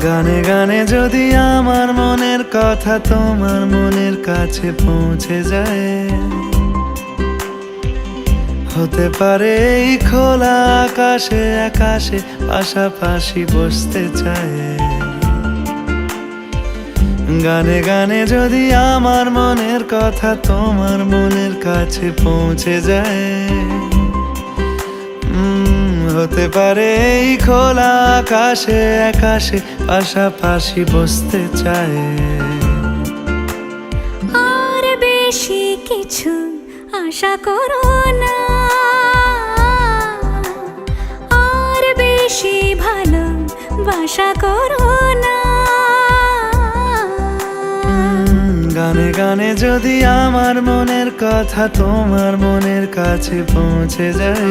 গানে গানে যদি আমার মনের কথা তোমার মনের কাছে পৌঁছে যায়, হতে পারে এই খোলা আকাশে আকাশে পাশাপাশি বসতে চায়। গানে গানে যদি আমার মনের কথা তোমার মনের কাছে পৌঁছে যায়, হতে পারে এই খোলা আকাশে আকাশে পাশাপাশি বসতে চায়। আর বেশি কিছু আশা করো না, আর বেশি ভালোবাসা করো না। গানে গানে যদি আমার মনের কথা তোমার মনের কাছে পৌঁছে যায়,